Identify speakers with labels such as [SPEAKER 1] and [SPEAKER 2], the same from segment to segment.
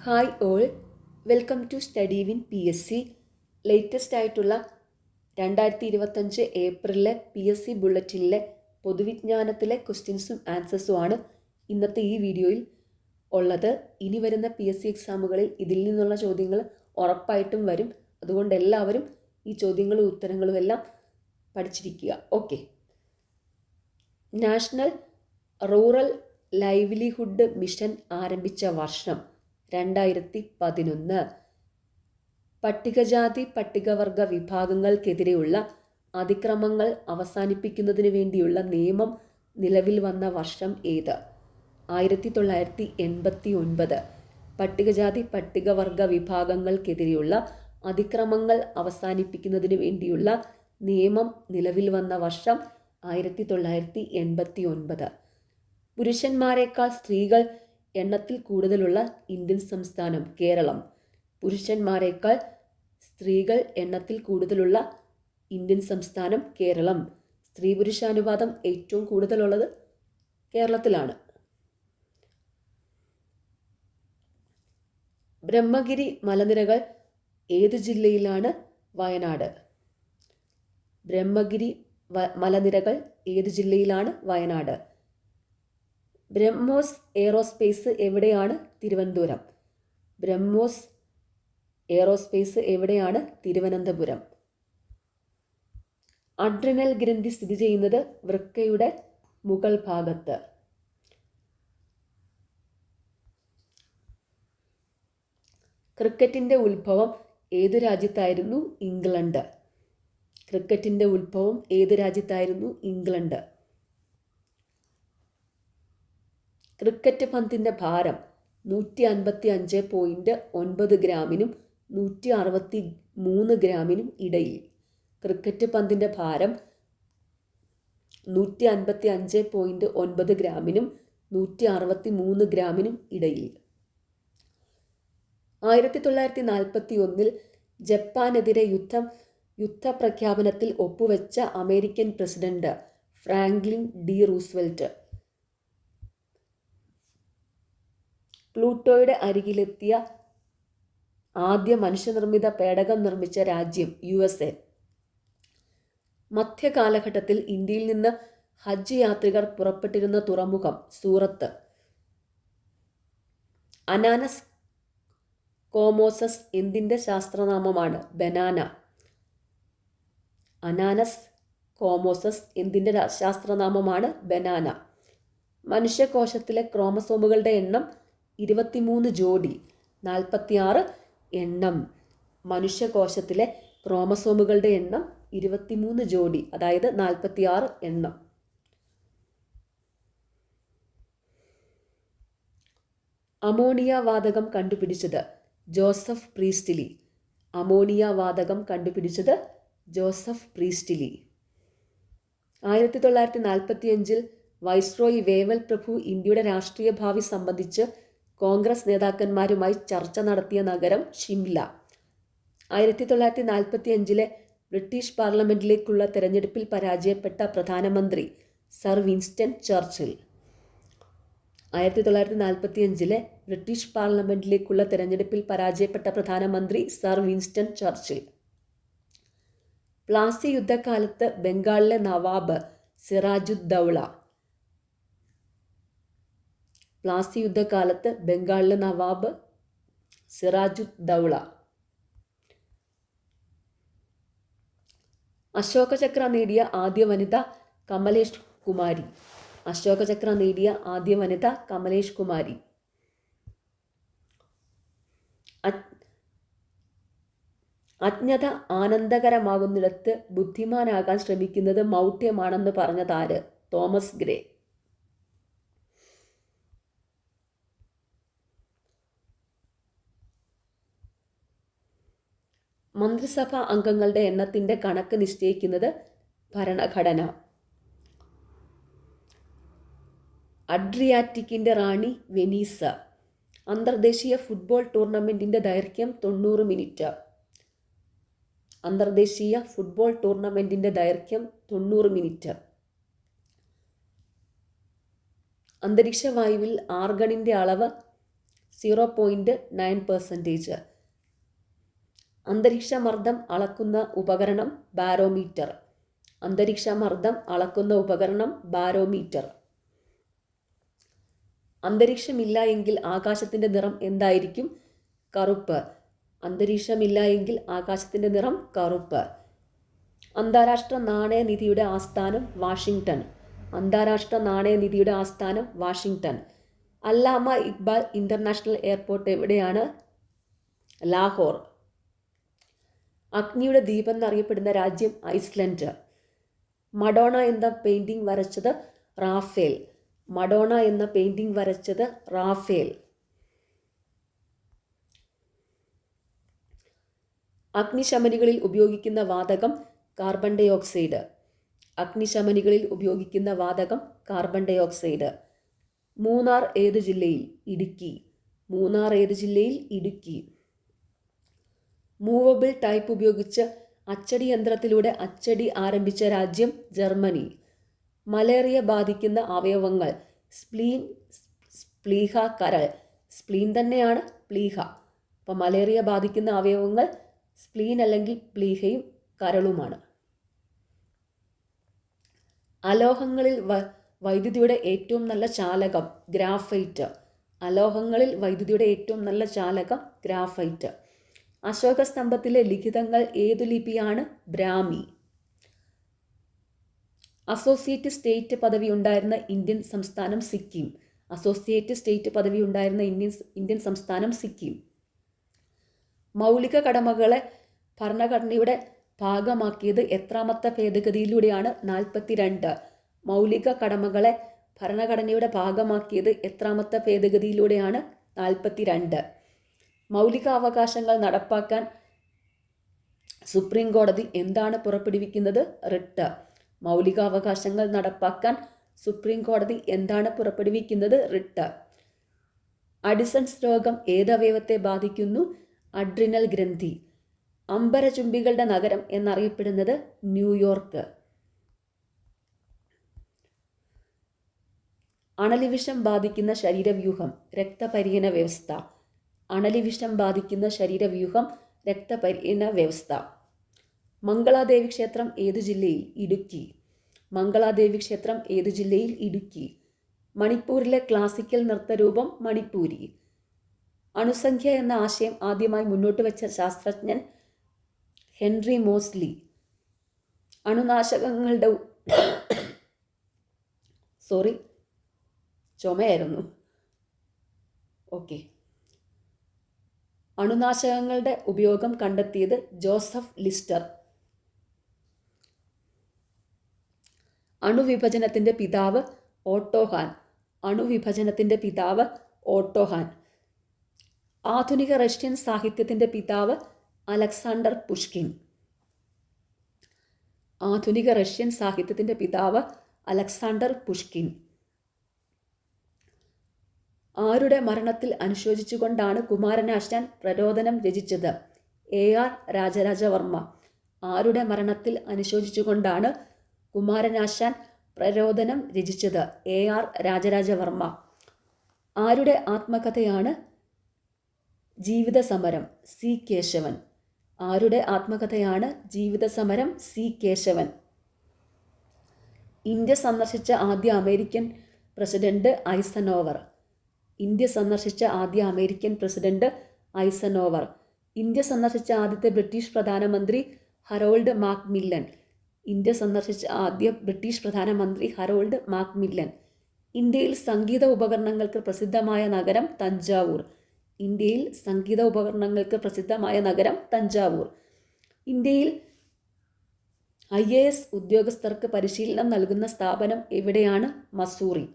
[SPEAKER 1] Hi all, welcome to Study Win PSC. Latest ആയിട്ടുള്ള 2025 ഏപ്രിലിലെ PSC ബുള്ളറ്റിനിലെ പൊതുവിജ്ഞാനത്തിലെ ക്വസ്റ്റ്യൻസും ആൻസേഴ്സുമാണ് ഇന്നത്തെ ഈ വീഡിയോയിൽ ഉള്ളത്. ഇനി വരുന്ന PSC എക്സാമുകളിൽ ഇതിൽ നിന്നുള്ള ചോദ്യങ്ങൾ ഉറപ്പായിട്ടും വരും. അതുകൊണ്ട് എല്ലാവരും ഈ ചോദ്യങ്ങളും ഉത്തരങ്ങളും എല്ലാം പഠിച്ചിരിക്കുക. Okay. National Rural Livelihood Mission ആരംഭിച്ച വർഷം 2011. പട്ടികജാതി പട്ടികവർഗ വിഭാഗങ്ങൾക്കെതിരെയുള്ള അതിക്രമങ്ങൾ അവസാനിപ്പിക്കുന്നതിന് വേണ്ടിയുള്ള നിയമം നിലവിൽ വന്ന വർഷം ഏത്? 1989. പട്ടികജാതി പട്ടികവർഗ വിഭാഗങ്ങൾക്കെതിരെയുള്ള അതിക്രമങ്ങൾ അവസാനിപ്പിക്കുന്നതിന് വേണ്ടിയുള്ള നിയമം നിലവിൽ വന്ന വർഷം 1989. പുരുഷന്മാരെക്കാൾ സ്ത്രീകൾ എണ്ണത്തിൽ കൂടുതലുള്ള ഇന്ത്യൻ സംസ്ഥാനം കേരളം. പുരുഷന്മാരെക്കാൾ സ്ത്രീകൾ എണ്ണത്തിൽ കൂടുതലുള്ള ഇന്ത്യൻ സംസ്ഥാനം കേരളം. സ്ത്രീ പുരുഷാനുപാതം ഏറ്റവും കൂടുതലുള്ളത് കേരളത്തിലാണ്. ബ്രഹ്മഗിരി മലനിരകൾ ഏത് ജില്ലയിലാണ്? വയനാട്. ബ്രഹ്മഗിരി മലനിരകൾ ഏത് ജില്ലയിലാണ്? വയനാട്. ബ്രഹ്മോസ് എയ്റോസ്പേസ് എവിടെയാണ്? തിരുവനന്തപുരം. ബ്രഹ്മോസ് എയ്റോസ്പേസ് എവിടെയാണ്? തിരുവനന്തപുരം. അഡ്രിനൽ ഗ്രന്ഥി സ്ഥിതി ചെയ്യുന്നത് വൃക്കയുടെ മുകൾ ഭാഗത്ത്. ക്രിക്കറ്റിൻ്റെ ഉത്ഭവം ഏതു രാജ്യത്തായിരുന്നു? ഇംഗ്ലണ്ട്. ക്രിക്കറ്റിൻ്റെ ഉത്ഭവം ഏത് രാജ്യത്തായിരുന്നു? ഇംഗ്ലണ്ട്. ക്രിക്കറ്റ് പന്തിൻ്റെ ഭാരം 155.9 ഗ്രാമിനും 163 ഗ്രാമിനും ഇടയിൽ. ക്രിക്കറ്റ് പന്തിൻ്റെ ഭാരം 155.9 ഗ്രാമിനും 163 ഗ്രാമിനും ഇടയിൽ. 1941 ജപ്പാനെതിരെ യുദ്ധപ്രഖ്യാപനത്തിൽ ഒപ്പുവെച്ച American president Franklin D Roosevelt. പ്ലൂട്ടോയുടെ അരികിലെത്തിയ ആദ്യ മനുഷ്യനിർമ്മിത പേടകം നിർമ്മിച്ച രാജ്യം USA. മധ്യകാലഘട്ടത്തിൽ ഇന്ത്യയിൽ നിന്ന് ഹജ്ജ് യാത്രികർ പുറപ്പെട്ടിരുന്ന തുറമുഖം സൂറത്ത്. അനാനസ് കോമോസസ് എന്തിൻ്റെ ശാസ്ത്രനാമമാണ്? ബനാന. അനാനസ് കോമോസസ് എന്തിൻ്റെ ശാസ്ത്രനാമമാണ്? ബനാന. മനുഷ്യകോശത്തിലെ ക്രോമസോമുകളുടെ എണ്ണം 23 ജോഡി, 46 എണ്ണം. മനുഷ്യകോശത്തിലെ ക്രോമസോമുകളുടെ എണ്ണം 23 ജോഡി, അതായത് 46 എണ്ണം. അമോണിയ വാതകം കണ്ടുപിടിച്ചത്? Joseph Priestley. അമോണിയ വാതകം കണ്ടുപിടിച്ചത് ജോസഫ് പ്രീസ്റ്റ്ലി. 1945 വൈസ്രോയി വേവൽ പ്രഭു ഇന്ത്യയുടെ രാഷ്ട്രീയ ഭാവി സംബന്ധിച്ച് കോൺഗ്രസ് നേതാക്കന്മാരുമായി ചർച്ച നടത്തിയ നഗരം ഷിംല. 1945 ബ്രിട്ടീഷ് പാർലമെന്റിലേക്കുള്ള തെരഞ്ഞെടുപ്പിൽ പരാജയപ്പെട്ട പ്രധാനമന്ത്രി സർ വിൻസ്റ്റൺ ചർച്ചിൽ. 1945 ബ്രിട്ടീഷ് പാർലമെന്റിലേക്കുള്ള തെരഞ്ഞെടുപ്പിൽ പരാജയപ്പെട്ട പ്രധാനമന്ത്രി സർ വിൻസ്റ്റൺ ചർച്ചിൽ. പ്ലാസി യുദ്ധകാലത്ത് ബംഗാളിലെ നവാബ് സിറാജുദ്ദൗള. പ്ലാസി യുദ്ധകാലത്ത് ബംഗാളിലെ നവാബ് സിറാജുദ്ദൗള. അശോകചക്ര നേടിയ ആദ്യ വനിത കമലേഷ് കുമാരി. അശോകചക്ര നേടിയ ആദ്യ വനിത കമലേഷ് കുമാരി. അജ്ഞത ആനന്ദകരമാകുന്നിടത്ത് ബുദ്ധിമാനാകാൻ ശ്രമിക്കുന്നത് മൗഢ്യമാണെന്ന് പറഞ്ഞതാര്? Thomas grey. മന്ത്രിസഭാ അംഗങ്ങളുടെ എണ്ണത്തിൻ്റെ കണക്ക് നിശ്ചയിക്കുന്നത് ഭരണഘടന. അഡ്രിയാറ്റിക്കിൻ്റെ റാണി വെനീസ. അന്തർദേശീയ ഫുട്ബോൾ ടൂർണമെൻറ്റിൻ്റെ ദൈർഘ്യം 90 മിനിറ്റ്. അന്തർദേശീയ ഫുട്ബോൾ ടൂർണമെൻറ്റിൻ്റെ ദൈർഘ്യം 90 മിനിറ്റ്. അന്തരീക്ഷവായുവിൽ ആർഗണിൻ്റെ അളവ് 0.9%. അന്തരീക്ഷമർദ്ദം അളക്കുന്ന ഉപകരണം ബാരോമീറ്റർ. അന്തരീക്ഷമർദ്ദം അളക്കുന്ന ഉപകരണം ബാരോമീറ്റർ. അന്തരീക്ഷമില്ല എങ്കിൽ ആകാശത്തിൻ്റെ നിറം എന്തായിരിക്കും? കറുപ്പ്. അന്തരീക്ഷമില്ല എങ്കിൽ ആകാശത്തിൻ്റെ നിറം കറുപ്പ്. അന്താരാഷ്ട്ര നാണയനിധിയുടെ ആസ്ഥാനം വാഷിംഗ്ടൺ. അന്താരാഷ്ട്ര നാണയനിധിയുടെ ആസ്ഥാനം വാഷിംഗ്ടൺ. അല്ലാമ ഇക്ബാൽ ഇൻ്റർനാഷണൽ എയർപോർട്ട് എവിടെയാണ്? ലാഹോർ. അഗ്നിയുടെ ദ്വീപ് എന്നറിയപ്പെടുന്ന രാജ്യം ഐസ്ലൻഡ്. മഡോണ എന്ന പെയിൻറ്റിംഗ് വരച്ചത് റാഫേൽ. മഡോണ എന്ന പെയിൻറ്റിംഗ് വരച്ചത് റാഫേൽ. അഗ്നിശമനികളിൽ ഉപയോഗിക്കുന്ന വാതകം കാർബൺ ഡൈ ഓക്സൈഡ്. അഗ്നിശമനികളിൽ ഉപയോഗിക്കുന്ന വാതകം കാർബൺ ഡൈ ഓക്സൈഡ്. മൂന്നാർ ഏത് ജില്ലയിൽ? ഇടുക്കി. മൂന്നാർ ഏത് ജില്ലയിൽ? ഇടുക്കി. മൂവബിൾ ടൈപ്പ് ഉപയോഗിച്ച് അച്ചടി യന്ത്രത്തിലൂടെ അച്ചടി ആരംഭിച്ച രാജ്യം ജർമ്മനി. മലേറിയ ബാധിക്കുന്ന അവയവങ്ങൾ സ്പ്ലീൻ, പ്ലീഹ, കരൾ. സ്പ്ലീൻ തന്നെയാണ് പ്ലീഹ. അപ്പം മലേറിയ ബാധിക്കുന്ന അവയവങ്ങൾ സ്പ്ലീൻ അല്ലെങ്കിൽ പ്ലീഹയും കരളുമാണ്. അലോഹങ്ങളിൽ വൈദ്യുതിയുടെ ഏറ്റവും നല്ല ചാലകം ഗ്രാഫൈറ്റ്. അലോഹങ്ങളിൽ വൈദ്യുതിയുടെ ഏറ്റവും നല്ല ചാലകം ഗ്രാഫൈറ്റ്. അശോക സ്തംഭത്തിലെ ലിഖിതങ്ങൾ ഏതു ലിപിയാണ്? ബ്രാഹ്മി. അസോസിയേറ്റ് സ്റ്റേറ്റ് പദവി ഉണ്ടായിരുന്ന ഇന്ത്യൻ സംസ്ഥാനം സിക്കിം. അസോസിയേറ്റ് സ്റ്റേറ്റ് പദവി ഉണ്ടായിരുന്ന ഇന്ത്യൻ സംസ്ഥാനം സിക്കിം. മൗലിക കടമകളെ ഭരണഘടനയുടെ ഭാഗമാക്കിയത് എത്രാമത്തെ ഭേദഗതിയിലൂടെയാണ്? 42. മൗലിക കടമകളെ ഭരണഘടനയുടെ ഭാഗമാക്കിയത് എത്രാമത്തെ ഭേദഗതിയിലൂടെയാണ്? 42. മൗലികാവകാശങ്ങൾ നടപ്പാക്കാൻ സുപ്രീം കോടതി എന്താണ് പുറപ്പെടുവിക്കുന്നത്? റിട്ട്. മൗലികാവകാശങ്ങൾ നടപ്പാക്കാൻ സുപ്രീം കോടതി എന്താണ് പുറപ്പെടുവിക്കുന്നത്? റിട്ട്. അഡിസൺസ് രോഗം ഏതവയവത്തെ ബാധിക്കുന്നു? അഡ്രിനൽ ഗ്രന്ഥി. അംബരചുംബികളുടെ നഗരം എന്നറിയപ്പെടുന്നത് ന്യൂയോർക്ക്. അണലിവിഷം ബാധിക്കുന്ന ശരീരവ്യൂഹം രക്തപര്യന വ്യവസ്ഥ. അണലിവിഷം ബാധിക്കുന്ന ശരീരവ്യൂഹം രക്തപര്യന വ്യവസ്ഥ. മംഗളാദേവി ക്ഷേത്രം ഏതു ജില്ലയിൽ? ഇടുക്കി. മംഗളാദേവി ക്ഷേത്രം ഏതു ജില്ലയിൽ? ഇടുക്കി. മണിപ്പൂരിലെ ക്ലാസിക്കൽ നൃത്തരൂപം മണിപ്പൂരി. അണുസംഖ്യ എന്ന ആശയം ആദ്യമായി മുന്നോട്ട് വെച്ച ശാസ്ത്രജ്ഞൻ ഹെൻറി മോസ്ലി. അണുനാശകങ്ങളുടെ ചുമയായിരുന്നു. അണുനാശകങ്ങളുടെ ഉപയോഗം കണ്ടെത്തിയത് ജോസഫ് ലിസ്റ്റർ. അണുവിഭജനത്തിൻ്റെ പിതാവ് ഓട്ടോ ഹാൻ. അണുവിഭജനത്തിൻ്റെ പിതാവ് ഓട്ടോ ഹാൻ. ആധുനിക റഷ്യൻ സാഹിത്യത്തിൻ്റെ പിതാവ് അലക്സാണ്ടർ പുഷ്കിൻ. ആധുനിക റഷ്യൻ സാഹിത്യത്തിൻ്റെ പിതാവ് അലക്സാണ്ടർ പുഷ്കിൻ. ആരുടെ മരണത്തിൽ അനുശോചിച്ചുകൊണ്ടാണ് കുമാരനാശാൻ പ്രരോദനം രചിച്ചത്? AR രാജരാജവർമ്മ. ആരുടെ മരണത്തിൽ അനുശോചിച്ചുകൊണ്ടാണ് കുമാരനാശാൻ പ്രരോദനം രചിച്ചത്? AR രാജരാജവർമ്മ. ആരുടെ ആത്മകഥയാണ് ജീവിതസമരം? C കേശവൻ. ആരുടെ ആത്മകഥയാണ് ജീവിതസമരം? C കേശവൻ. ഇന്ത്യ സന്ദർശിച്ച ആദ്യ അമേരിക്കൻ പ്രസിഡന്റ് ഐസനോവർ. ഇന്ത്യ സന്ദർശിച്ച ആദ്യ അമേരിക്കൻ പ്രസിഡന്റ് ഐസനോവർ. ഇന്ത്യ സന്ദർശിച്ച ആദ്യത്തെ ബ്രിട്ടീഷ് പ്രധാനമന്ത്രി ഹറോൾഡ് മാക്മില്ലൻ. ഇന്ത്യ സന്ദർശിച്ച ആദ്യ ബ്രിട്ടീഷ് പ്രധാനമന്ത്രി ഹറോൾഡ് മാക്മില്ലൻ. ഇന്ത്യയിൽ സംഗീത ഉപകരണങ്ങൾക്ക് പ്രസിദ്ധമായ നഗരം തഞ്ചാവൂർ. ഇന്ത്യയിൽ സംഗീത ഉപകരണങ്ങൾക്ക് പ്രസിദ്ധമായ നഗരം തഞ്ചാവൂർ. ഇന്ത്യയിൽ IAS ഉദ്യോഗസ്ഥർക്ക് പരിശീലനം നൽകുന്ന സ്ഥാപനം എവിടെയാണ്? മസൂറി.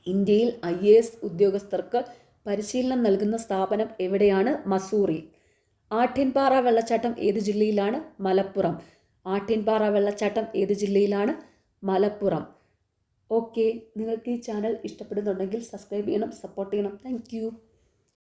[SPEAKER 1] ഇന്ത്യയിൽ IAS ഉദ്യോഗസ്ഥർക്ക് പരിശീലനം നൽകുന്ന സ്ഥാപനം എവിടെയാണ്? മസൂറി. ആട്യൻപാറ വെള്ളച്ചാട്ടം ഏത് ജില്ലയിലാണ്? മലപ്പുറം. ആട്യൻപാറ വെള്ളച്ചാട്ടം ഏത് ജില്ലയിലാണ്? മലപ്പുറം. നിങ്ങൾക്ക് ഈ ചാനൽ ഇഷ്ടപ്പെടുന്നുണ്ടെങ്കിൽ സബ്സ്ക്രൈബ് ചെയ്യണം, സപ്പോർട്ട് ചെയ്യണം. താങ്ക്